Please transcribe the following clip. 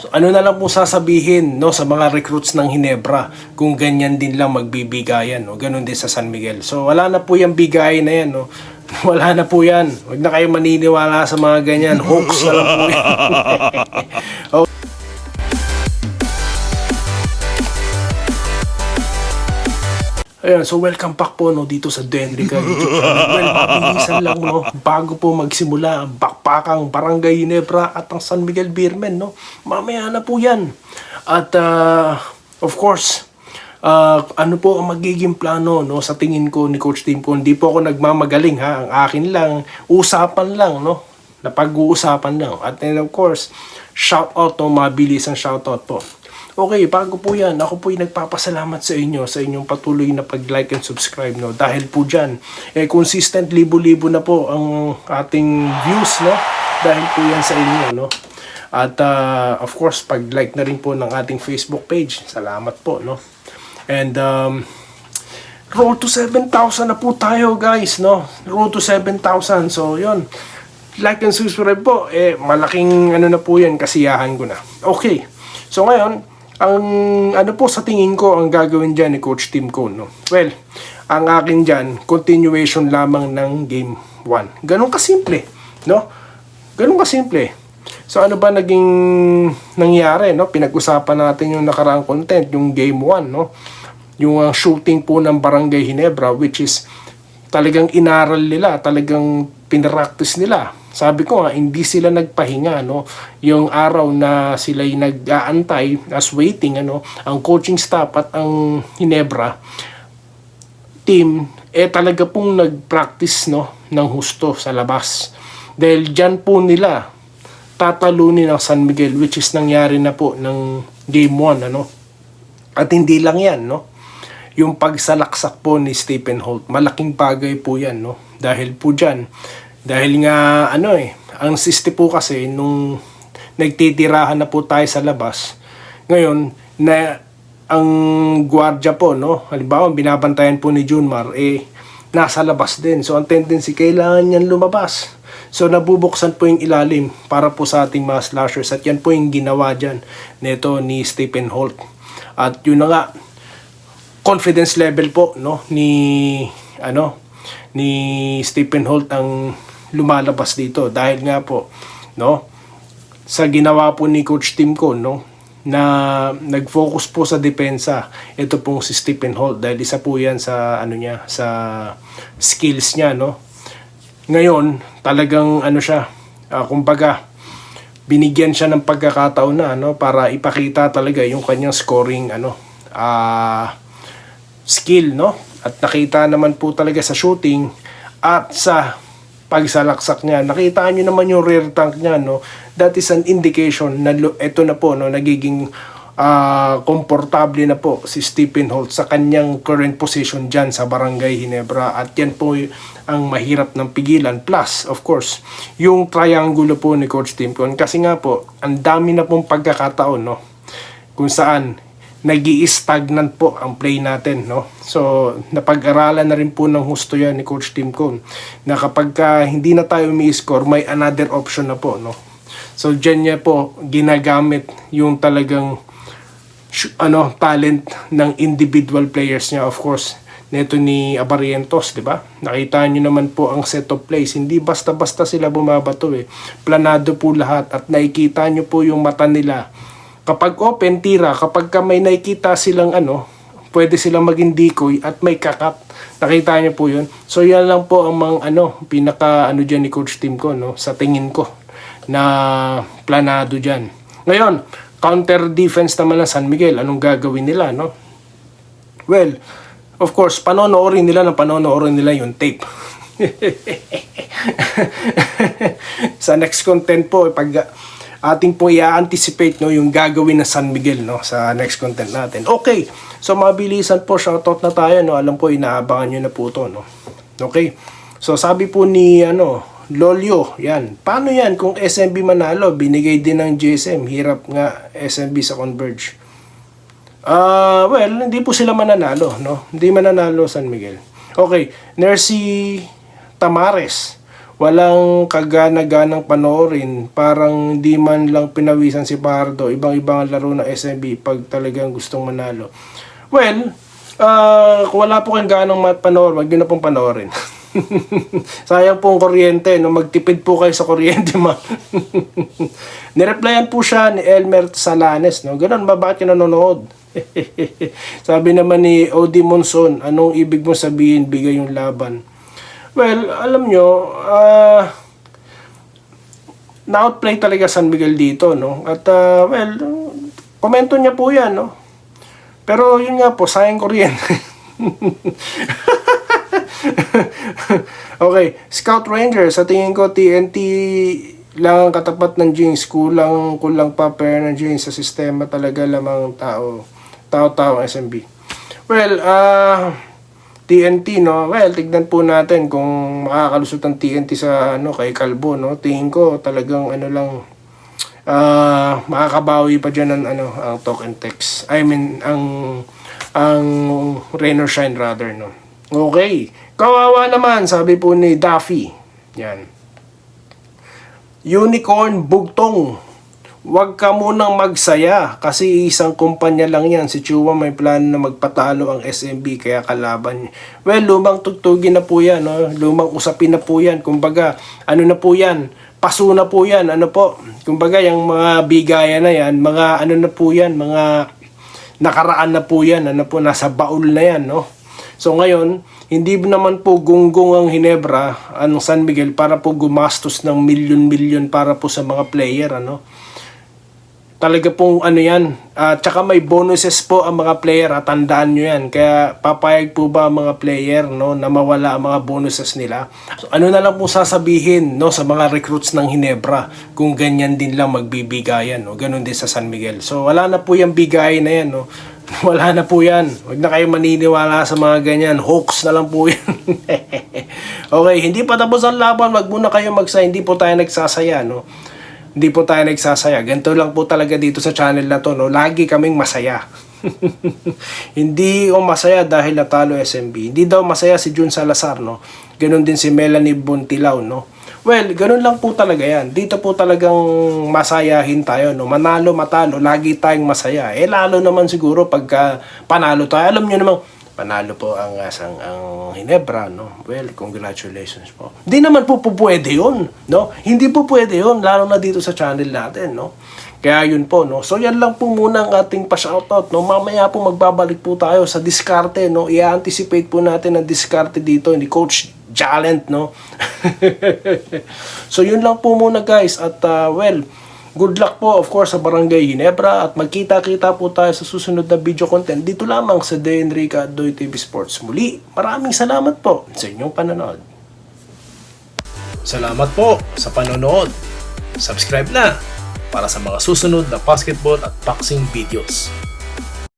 So, ano na lang po sasabihin no sa mga recruits ng Ginebra kung ganyan din lang magbibigayan no, ganun din sa San Miguel. So wala na po yung bigay na yan no. Wala na po yan. Huwag na kayo maniniwala sa mga ganyan. Hoax na lang po yan. Okay. Ayan, so welcome back po no dito sa Denrica YouTube channel. Well, mabilisan lang no bago po magsimula ang bakpakang Barangay Ginebra at ang San Miguel Beermen no. Mamaya na po 'yan. At of course, ano po ang magiging plano no sa tingin ko ni Coach Tim ko. Hindi po ako nagmamagaling ha. Ang akin lang usapan lang no. Napag-uusapan lang. At then of course, shout out no, mabilis ang shout out po. Okay, bago po yan, ako po ay nagpapasalamat sa inyo, sa inyong patuloy na pag-like and subscribe, no? Dahil po dyan, consistent libo-libo na po ang ating views, no? Dahil po yan sa inyo, no? At of course, pag-like na rin po ng ating Facebook page. Salamat po, no? And road to 7,000 na po tayo, guys, no? Road to 7,000. So, yun. Like and subscribe po. Malaking ano na po yan, kasiyahan ko na. Okay. So, ngayon, ang ano po sa tingin ko ang gagawin dyan ni Coach Tim Cone, no? Well, ang akin dyan, continuation lamang ng Game 1. Ganun kasimple, no? Ganun kasimple. So ano ba naging nangyari, no? Pinag-usapan natin yung nakaraang content, yung Game 1, no? Yung shooting po ng Barangay Ginebra, which is talagang inaral nila, talagang pinractice nila. Sabi ko nga, hindi sila nagpahinga, no? Yung araw na sila'y nag-aantay as waiting, ano, ang coaching staff at ang Ginebra team, talaga pong nag-practice, no, ng husto sa labas. Dahil dyan po nila tatalunin ang San Miguel, which is nangyari na po ng Game 1, ano? At hindi lang yan, no? Yung pagsalaksak po ni Stephen Holt, malaking bagay po yan, no? Dahil po dyan, dahil nga ang siste po kasi nung nagtitirahan na po tayo sa labas, ngayon na ang gwardiya po, no, halimbawa binabantayan po ni Junmar, nasa labas din. So ang tendency, kailangan niyan lumabas. So nabubuksan po yung ilalim para po sa ating mga slashers, at yan po yung ginawa dyan nito ni Stephen Holt. At yun na nga, confidence level po, no, ni Stephen Holt ang lumalabas dito dahil nga po, no, sa ginawa po ni Coach Tim Cone, no, na nag-focus po sa depensa. Ito pong si Stephen Holt, dahil isa po yan sa niya, sa skills niya, no. Ngayon talagang siya, kumbaga binigyan siya ng pagkakataon na, no, para ipakita talaga yung kanyang scoring skill, no. At nakita naman po talaga sa shooting at sa pagsalaksak niya. Nakita niyo naman yung rear tank niya, no. That is an indication na ito na po, no, nagiging komportable na po si Stephen Holt sa kanyang current position diyan sa Barangay Ginebra, at yan po ang mahirap ng pigilan. Plus, of course, yung triangulo po ni Coach Tim Cone, kasi nga po, ang dami na pong pagkakataon, no, kung saan nag-i-stagnant po ang play natin, no. So napag-aralan na rin po ng husto yan ni Coach Tim Cone, na kapag hindi na tayoumi-score, may another option na po, no. So dyan niya po ginagamit yung talagang talent ng individual players niya. Of course, neto ni Abarientos, di ba? Nakita niyo naman po ang set of plays. Hindi basta-basta sila bumabato Planado po lahat, at nakikita niyo po yung mata nila. Kapag open tira, kapag may nakikita silang pwede silang maging decoy at may kakat. Nakita niyo po yun. So yan lang po ang mga pinaka dyan ni Coach Tim ko, no, sa tingin ko na planado dyan. Ngayon, counter defense naman ng San Miguel, anong gagawin nila, no? Well, of course, panonoorin nila yung tape. Sa next content po, pag ating po i-anticipate, no, yung gagawin ng San Miguel, no, sa next content natin. Okay, so mabilisan po, shoutout na tayo, no. Alam po, inaabangan nyo na po ito, no. Okay, so sabi po ni Lolyo, yan, paano yan kung SMB manalo, binigay din ng GSM, hirap nga SMB sa Converge. Well, hindi po sila mananalo, no, hindi mananalo San Miguel. Okay, Nercy Tamares, walang kagana-ganang panoorin, parang hindi man lang pinawisan si Pardo, ibang-ibang laro ng SMB pag talagang gustong manalo. Well, kung wala po kayong ganang panoorin, wag nyo na pong panoorin. Sayang po ang kuryente, no? Magtipid po kayo sa kuryente, ma. Nireplyan po siya ni Elmer Salanes, no? Ganun ba, bakit ka nanonood? Sabi naman ni Odi Monson, anong ibig mo sabihin, bigay yung laban? Well, alam nyo, na-outplay talaga San Miguel dito, no? At, well, komento niya po yan, no? Pero yun nga po, sayang kuryente. Okay, Scout Ranger, sa tingin ko TNT lang ang katapat ng Jinx, kulang pa pair ng Jinx sa sistema talaga lamang tao SMB. Well, TNT, no? Well, tignan po natin kung makakalusot ang TNT sa kay Calvo, no? Tingin ko talagang makakabawi pa diyan ang talk and text. I mean, ang rain or shine rather, no? Okay. Kawawa naman, sabi po ni Duffy. Yan. Unicorn Bugtong. Huwag ka munang magsaya kasi isang kumpanya lang yan. Si Chua may plano na magpatalo ang SMB kaya kalaban niya. Well, lumang tugtugin na po yan. No? Lumang usapin na po yan. Kumbaga, na po yan? Paso na po yan. Kumbaga, yung mga bigayan na yan, mga na po yan, mga nakaraan na po yan. Nasa baul na yan, no? So ngayon, hindi naman po gunggong ang Hinebra, ang San Miguel, para po gumastos ng milyon-milyon para po sa mga player, Talaga pong yan. Tsaka may bonuses po ang mga player, tandaan nyo yan. Kaya papayag po ba ang mga player, no, na mawala ang mga bonuses nila? So, na lang po sasabihin, no, sa mga recruits ng Hinebra kung ganyan din lang magbibigayan, no? Ganun din sa San Miguel. So wala na po yung bigay na yan, no? Wala na po yan. Huwag na kayo maniniwala sa mga ganyan. Hoax na lang po yan. Okay, hindi pa tapos ang laban. Wag muna kayo magsaya. Hindi po tayo nagsasaya, no? Hindi po tayo nagsasaya. Ganito lang po talaga dito sa channel na to, no? Lagi kaming masaya. Hindi masaya dahil natalo SMB. Hindi daw masaya si Jun Salazar, no? Ganon din si Melanie Buntilaw, no? Well, ganun lang po talaga yan. Dito po talagang masayahin tayo, no? Manalo, matalo, lagi tayong masaya. Lalo naman siguro pagka panalo tayo. Alam nyo namang, panalo po ang Hinebra, no? Well, congratulations po. Hindi naman po pwede yun, no? Hindi po pwede yun, lalo na dito sa channel natin, no? Kaya yun po, no? So yan lang po muna ang ating pa-shoutout, no? Mamaya po magbabalik po tayo sa diskarte, no? I-anticipate po natin ang diskarte dito ni Coach Jalent, no? So yun lang po muna, guys. At well, good luck po of course sa Barangay Hinebra at magkita-kita po tayo sa susunod na video content dito lamang sa De Enrica at Doy TV Sports. Muli, maraming salamat po sa inyong panonood. Salamat po sa panonood. Subscribe na para sa mga susunod na basketball at boxing videos.